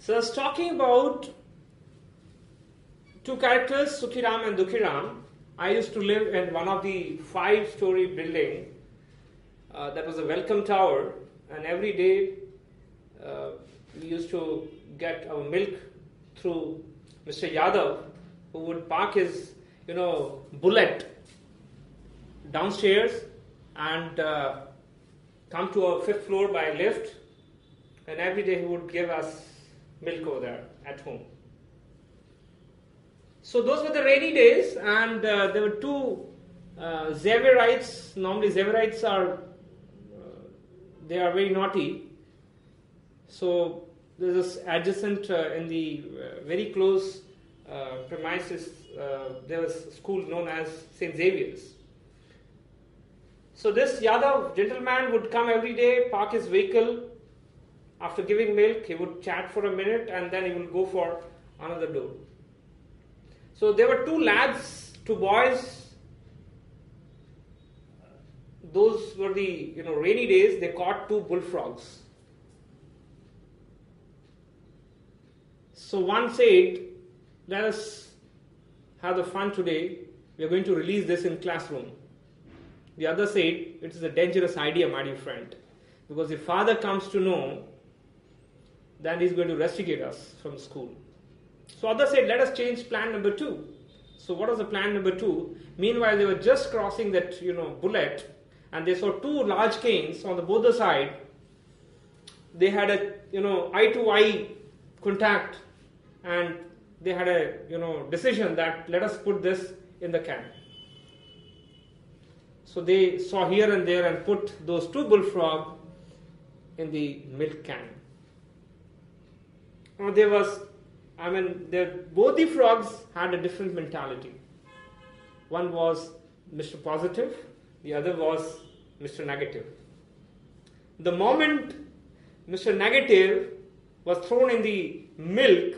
So I was talking about two characters, Sukhiram and Dukhiram. I used to live in one of the 5-story building that was a welcome tower, and every day we used to get our milk through Mr. Yadav, who would park his bullet downstairs and come to our 5th floor by lift, and every day he would give us milk over there at home. So those were the rainy days, and there were two Xavierites. Normally Xavierites are they are very naughty. So there's this adjacent in the very close premises. There was a school known as St. Xavier's. So this Yadav gentleman would come every day, park his vehicle. After giving milk, he would chat for a minute, and then he would go for another door. So there were two lads, two boys. Those were the rainy days. They caught 2 bullfrogs. So one said, "Let us have the fun today. We are going to release this in classroom." The other said, "It is a dangerous idea, my dear friend, because if father comes to know, then he's going to rusticate us from school." So others said, "Let us change plan number 2. So what was the plan number 2? Meanwhile, they were just crossing that bullet, and they saw 2 large canes on the both side. They had a eye-to-eye contact, and they had a decision that let us put this in the can. So they saw here and there and put those 2 bullfrogs in the milk can. Now both the frogs had a different mentality. One was Mr. Positive, the other was Mr. Negative. The moment Mr. Negative was thrown in the milk,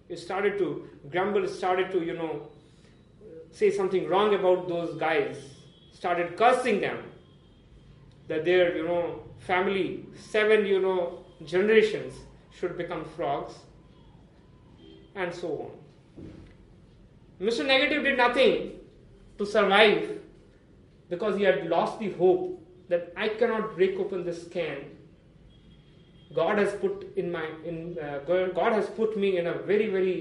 it started to grumble, started to, say something wrong about those guys, started cursing them, that their, family, 7, generations should become frogs, and so on. Mr. Negative did nothing to survive because he had lost the hope that I cannot break open this can. God has put God has put me in a very, very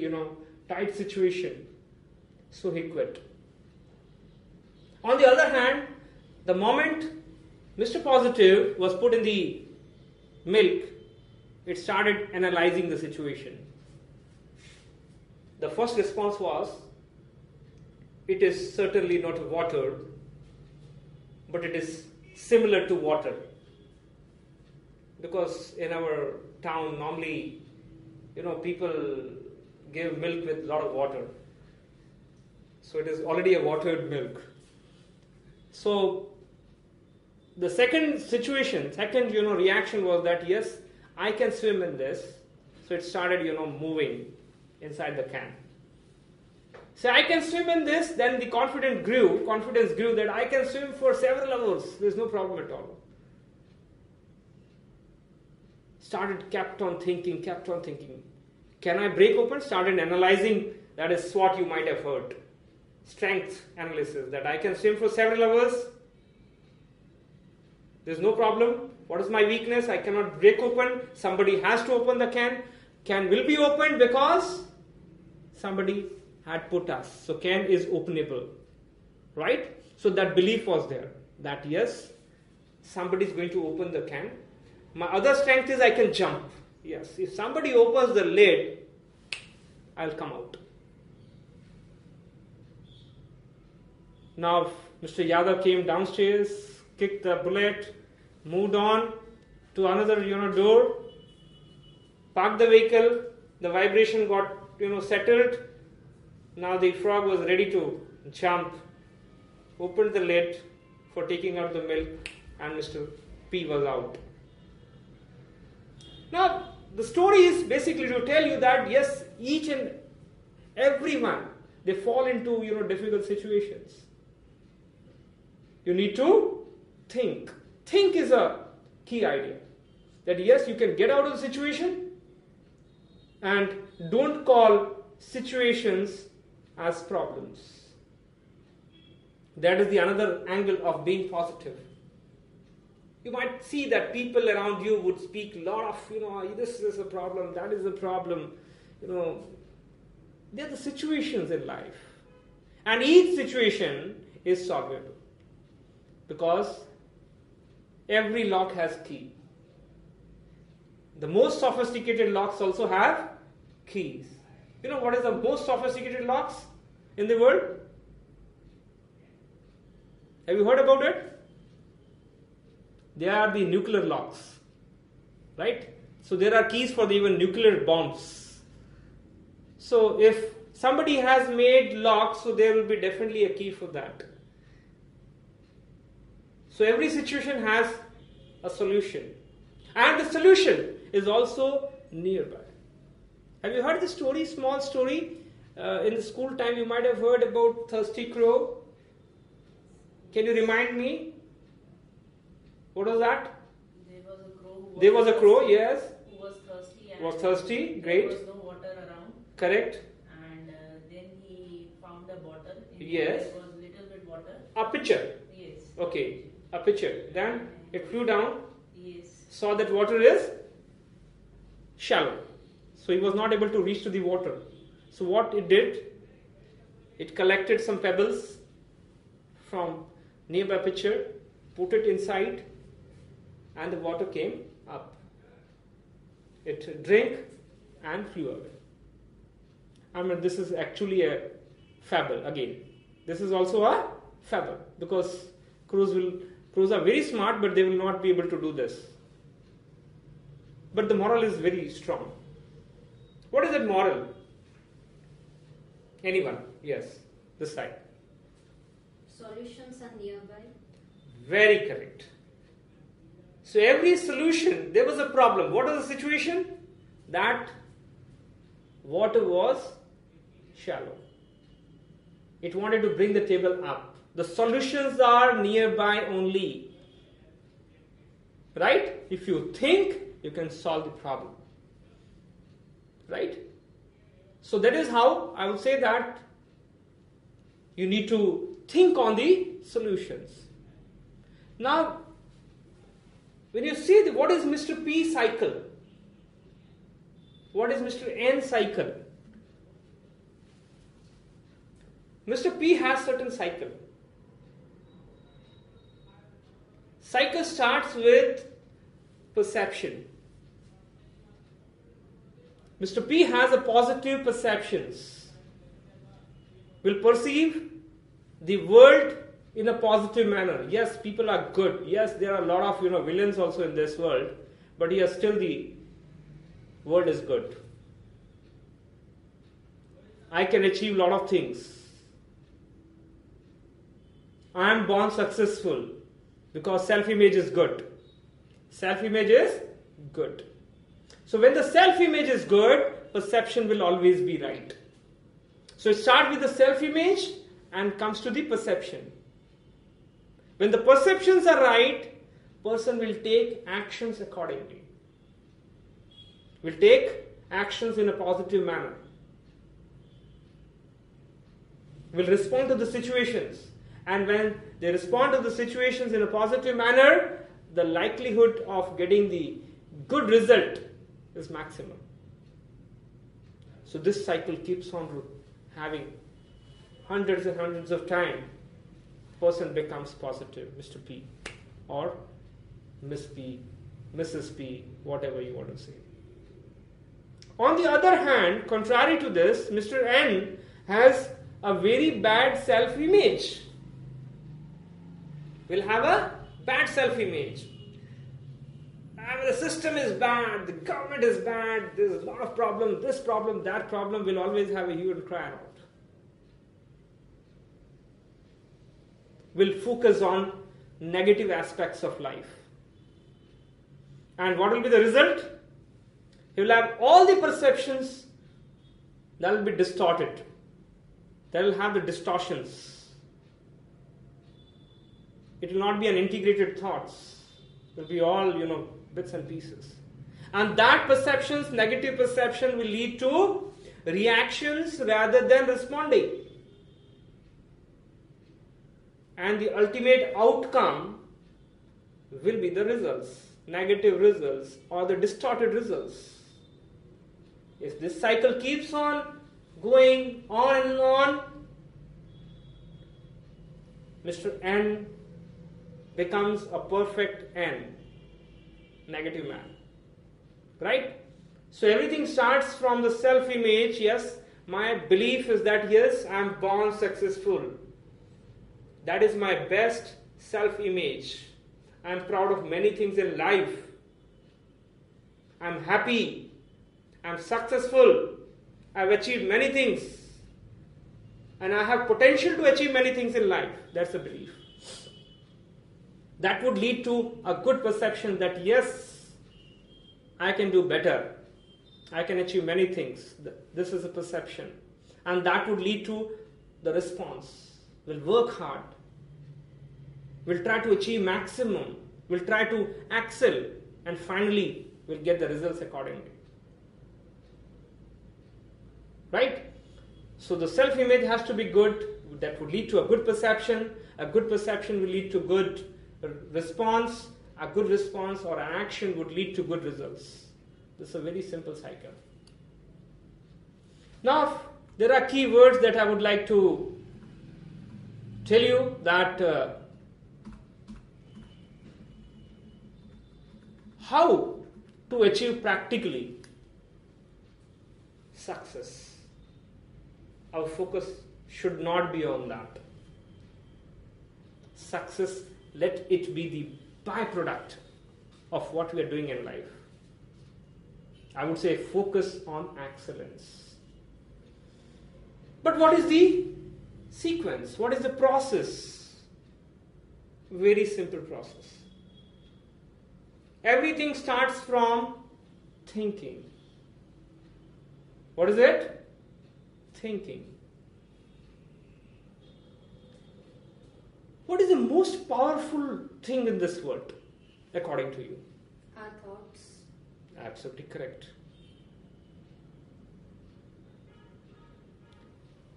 tight situation. So he quit. On the other hand, the moment Mr. Positive was put in the milk, it started analyzing the situation. The first response was, it is certainly not water, but it is similar to water. Because in our town, normally, people give milk with a lot of water. So it is already a watered milk. So the second reaction was that, yes, I can swim in this. So it started, moving inside the can. So I can swim in this, then the confidence grew that I can swim for several hours. There's no problem at all. Kept on thinking. Can I break open? Started analyzing. That is what you might have heard. Strength analysis, that I can swim for several hours. There's no problem. What is my weakness? I cannot break open. Somebody has to open the can. Can will be opened because somebody had put us. So can is openable. Right? So that belief was there. That yes, somebody is going to open the can. My other strength is I can jump. Yes, if somebody opens the lid, I'll come out. Now Mr. Yadav came downstairs, kicked the bullet, moved on to another door, parked the vehicle, the vibration got settled. Now the frog was ready to jump, opened the lid for taking out the milk, and Mr. P was out. Now the story is basically to tell you that yes, each and everyone, they fall into difficult situations. You need to think. Think is a key idea. That yes, you can get out of the situation, and don't call situations as problems. That is the another angle of being positive. You might see that people around you would speak a lot of, this is a problem, that is a problem. They are the situations in life. And each situation is solvable. Because every lock has key. The most sophisticated locks also have keys. You know what is the most sophisticated locks in the world? Have you heard about it? They are the nuclear locks. Right? So there are keys for even nuclear bombs. So if somebody has made locks, so there will be definitely a key for that. So every situation has a solution. And the solution is also nearby. Have you heard the story, small story? In the school time you might have heard about thirsty crow. Can you remind me? What was that? There was a crow, yes. Who was thirsty. Was thirsty, great. There was no water around. Correct. And then he found a bottle. Yes. There was little bit water. A pitcher. Yes. Okay, a pitcher. Then it flew down. Yes. Saw that water is shallow. So he was not able to reach to the water. So what it did, it collected some pebbles from nearby pitcher, put it inside, and the water came up. It drank and flew away. I mean, this is actually a fable again. This is also a fable because crows are very smart, but they will not be able to do this. But the moral is very strong. What is that moral? Anyone? Yes, this side. Solutions are nearby. Very correct. So every solution, there was a problem. What was the situation? That water was shallow. It wanted to bring the table up. The solutions are nearby only. Right? If you think, you can solve the problem. Right? So that is how I would say that you need to think on the solutions. Now, when you see what is Mr. P cycle, what is Mr. N cycle? Mr. P has certain cycle. Cycle starts with perception. Mr. P has a positive perceptions. Will perceive the world in a positive manner. Yes, people are good. Yes, there are a lot of villains also in this world, but yes, still the world is good. I can achieve a lot of things. I am born successful because self-image is good. Self-image is good. So when the self-image is good, perception will always be right. So it starts with the self-image and comes to the perception. When the perceptions are right, person will take actions accordingly. Will take actions in a positive manner. Will respond to the situations. And when they respond to the situations in a positive manner, the likelihood of getting the good result is maximum. So this cycle keeps on having hundreds and hundreds of times. Person becomes positive, Mr. P or Miss P, Mrs. P, whatever you want to say. On the other hand, contrary to this, Mr. N has a very bad self-image. Will have a bad self-image. The system is bad, the government is bad, there's a lot of problems, this problem, that problem, will always have a hue and cry out. Will focus on negative aspects of life. And what will be the result? He will have all the perceptions that will be distorted. That will have the distortions. It will not be an integrated thoughts. It will be all, bits and pieces. And that perceptions, negative perception, will lead to reactions rather than responding. And the ultimate outcome will be the results, negative results or the distorted results. If this cycle keeps on going on and on, Mr. N becomes a perfect N, negative man. Right? So everything starts from the self-image. Yes, my belief is that yes, I am born successful. That is my best self-image. I am proud of many things in life. I am happy. I am successful. I have achieved many things. And I have potential to achieve many things in life. That's a belief. That would lead to a good perception that yes, I can do better. I can achieve many things. This is a perception. And that would lead to the response. We'll work hard. We'll try to achieve maximum. We'll try to excel. And finally, we'll get the results accordingly. Right? So the self-image has to be good. That would lead to a good perception. A good perception will lead to good response. A good response or an action would lead to good results. This is a very simple cycle. Now, there are key words that I would like to tell you that how to achieve practically success. Our focus should not be on that. Success, let it be the byproduct of what we are doing in life. I would say focus on excellence. But what is the sequence? What is the process? Very simple process. Everything starts from thinking. What is it? Thinking. What is the most powerful thing in this world, according to you? Our thoughts. Absolutely correct.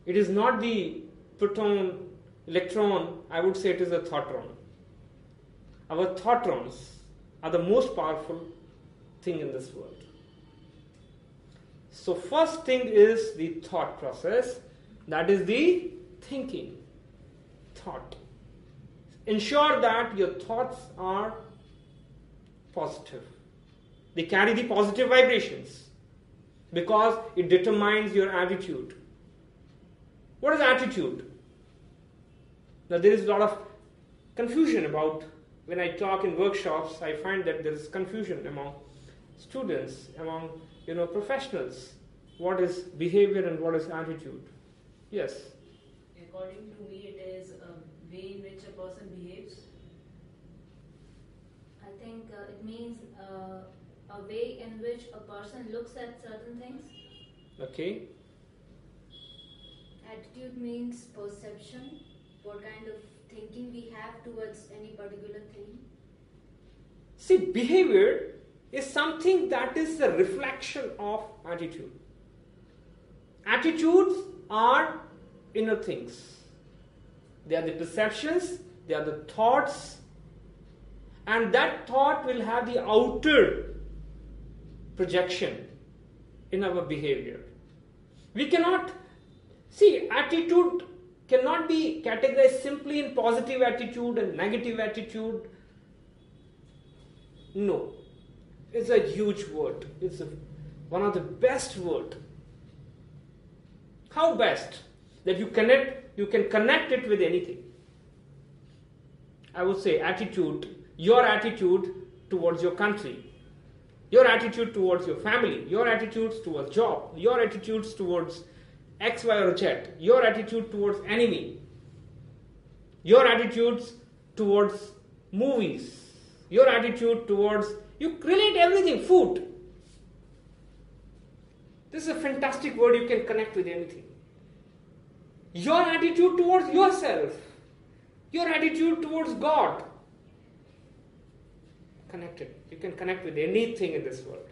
It is not the proton, electron, I would say it is a thoughtron. Our thoughtrons are the most powerful thing in this world. So first thing is the thought process, that is the thinking, thought. Ensure that your thoughts are positive. They carry the positive vibrations because it determines your attitude. What is attitude? Now there is a lot of confusion about, when I talk in workshops, I find that there is confusion among students, among professionals. What is behavior and what is attitude? Yes. According to me, it is a way in which a person behaves. I think it means a way in which a person looks at certain things. Okay. Attitude means perception, what kind of thinking we have towards any particular thing. See, behavior is something that is a reflection of attitude. Attitudes are inner things. They are the perceptions, they are the thoughts, and that thought will have the outer projection in our behavior. We cannot see, attitude cannot be categorized simply in positive attitude and negative attitude. No. It's a huge word. It's one of the best words. How best? That you can connect it with anything. I would say attitude, your attitude towards your country, your attitude towards your family, your attitudes towards job, your attitudes towards X, Y, or Z, your attitude towards enemy, your attitudes towards movies, your attitude towards, you relate everything, food. This is a fantastic word, you can connect with anything. Your attitude towards yourself, your attitude towards God. Connected. You can connect with anything in this world.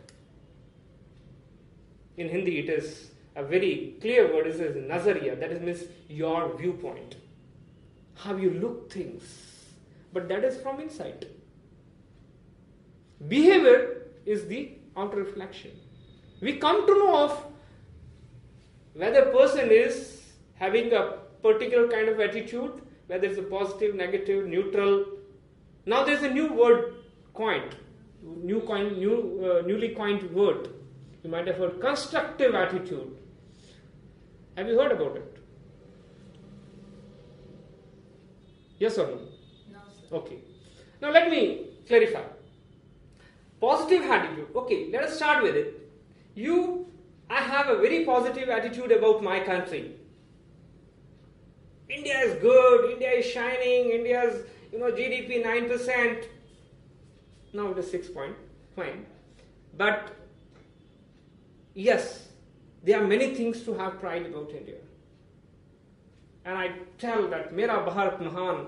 In Hindi, it is a very clear word. It says nazariya. That means your viewpoint, how you look things. But that is from inside. Behavior is the outer reflection. We come to know of whether a person is having a particular kind of attitude, whether it's a positive, negative, neutral. Now there's a new word coined, newly coined word. You might have heard constructive attitude. Have you heard about it? Yes or no? No, sir. Okay. Now let me clarify. Positive attitude. Okay, let us start with it. I have a very positive attitude about my country. India is good, India is shining, India's GDP 9%. Now it is 6 point. Fine. But yes, there are many things to have pride about India. And I tell that Mera Bharat Mahan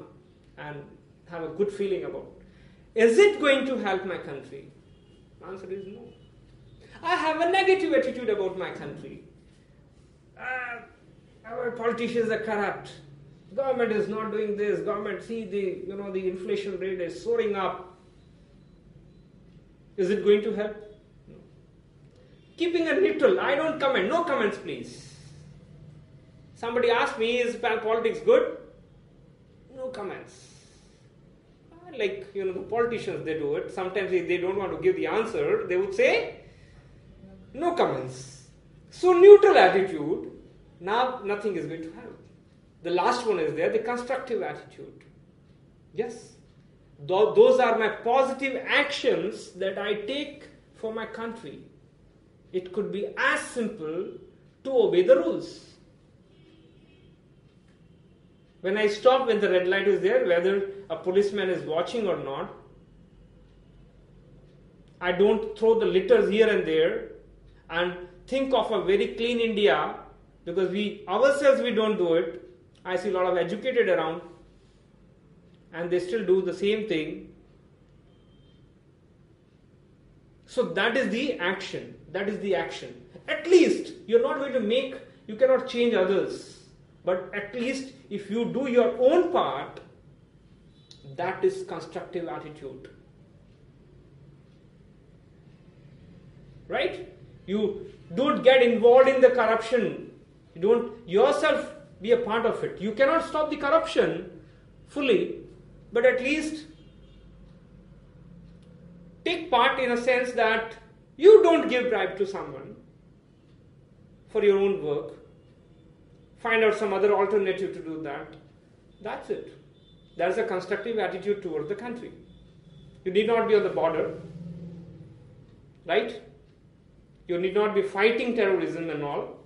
and have a good feeling about. Is it going to help my country? The answer is no. I have a negative attitude about my country. Our politicians are corrupt. Government is not doing this. Government, see the inflation rate is soaring up. Is it going to help? No. Keeping a neutral. I don't comment. No comments, please. Somebody asked me, is politics good? No comments. Like, the politicians, they do it. Sometimes if they don't want to give the answer, they would say, no comments. So neutral attitude, now nothing is going to help. The last one is there, the constructive attitude. Yes. Those are my positive actions that I take for my country. It could be as simple to obey the rules. When I stop when the red light is there, whether a policeman is watching or not, I don't throw the litters here and there and think of a very clean India, because we don't do it. I see a lot of educated around and they still do the same thing. So that is the action. That is the action. At least you cannot change others. But at least if you do your own part, that is constructive attitude. Right? You don't get involved in the corruption. You don't yourself be a part of it. You cannot stop the corruption fully, but at least take part in a sense that you don't give bribe to someone for your own work. Find out some other alternative to do that. That's it. That's a constructive attitude towards the country. You need not be on the border. Right? You need not be fighting terrorism and all.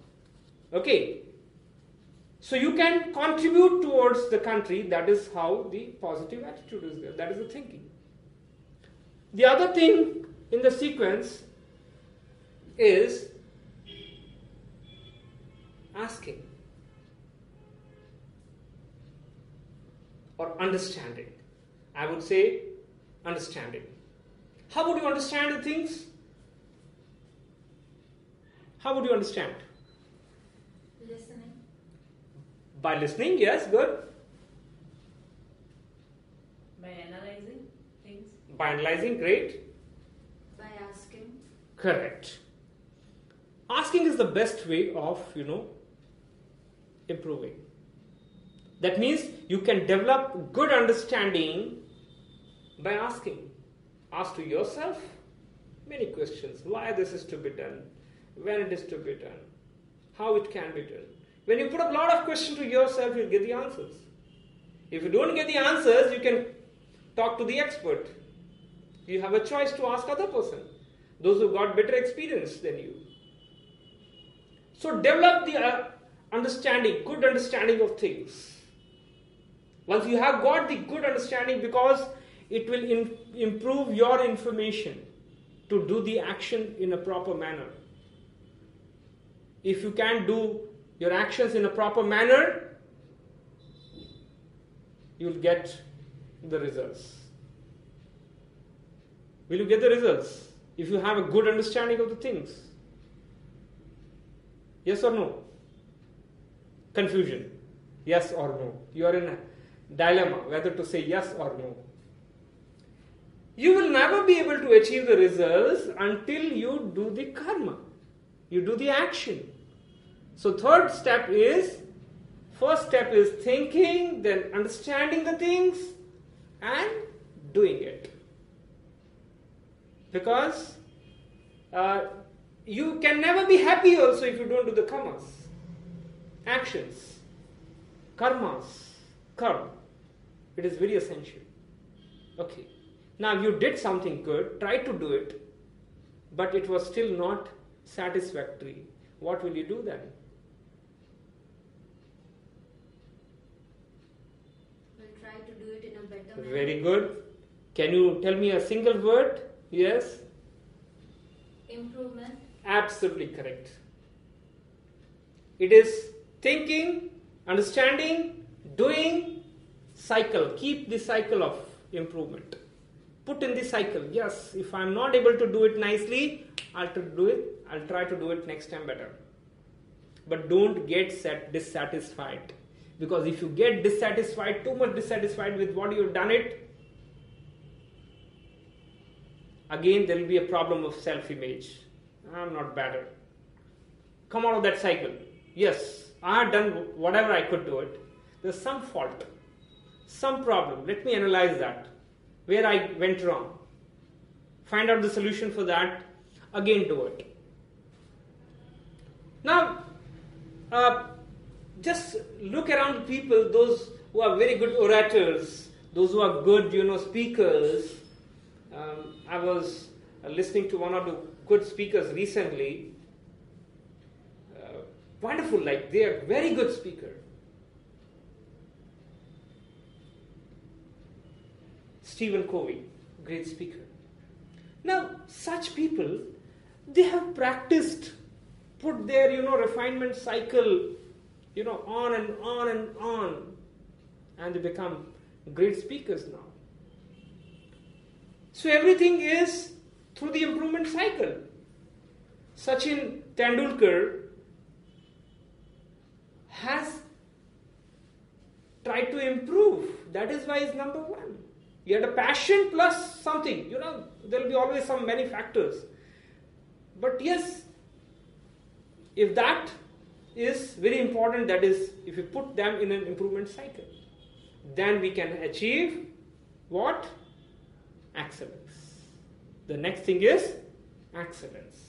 Okay. So you can contribute towards the country. That is how the positive attitude is there. That is the thinking. The other thing in the sequence is asking or understanding. I would say understanding. How would you understand the things? How would you understand? Listening. By listening, yes, good. By analyzing things. By analyzing, great. By asking. Correct. Asking is the best way of, improving. That means you can develop good understanding by asking. Ask to yourself many questions. Why this is to be done? When it is to be done? How it can be done? When you put a lot of questions to yourself, you'll get the answers. If you don't get the answers, you can talk to the expert. You have a choice to ask other person. Those who got better experience than you. So develop the understanding, good understanding of things. Once you have got the good understanding, because it will improve your information to do the action in a proper manner. If you can't do your actions in a proper manner, you'll get the results. Will you get the results? If you have a good understanding of the things. Yes or no? Confusion. Yes or no? You are in a dilemma whether to say yes or no. You will never be able to achieve the results until you do the karma. You do the action. So first step is thinking, then understanding the things and doing it. Because you can never be happy also if you don't do the karmas, actions, karmas, karma. It is very essential. Okay. Now you did something good, try to do it, but it was still not satisfactory. What will you do then? We'll try to do it in a better manner. Very good. Can you tell me a single word? Yes? Improvement. Absolutely correct. It is thinking, understanding, doing, cycle. Keep the cycle of improvement. Put in the cycle. Yes, if I am not able to do it nicely, I'll try to do it next time better. But don't get dissatisfied. Because if you get dissatisfied, too much dissatisfied with what you've done it, again there will be a problem of self-image. I'm not better. Come out of that cycle. Yes, I have done whatever I could do it. There's some fault, some problem. Let me analyze that. Where I went wrong. Find out the solution for that. Again do it. Now, just look around people, those who are very good orators, those who are good, speakers. I was listening to one or two good speakers recently. Wonderful, like they are very good speaker. Stephen Covey, great speaker. Now, such people, they have practiced, put their, refinement cycle, on and on and on, and they become great speakers now. So everything is through the improvement cycle. Sachin Tendulkar has tried to improve. That is why he's number one. You had a passion plus something. There will be always some many factors. But yes, if that is very important, that is, if you put them in an improvement cycle, then we can achieve what? Excellence. The next thing is excellence.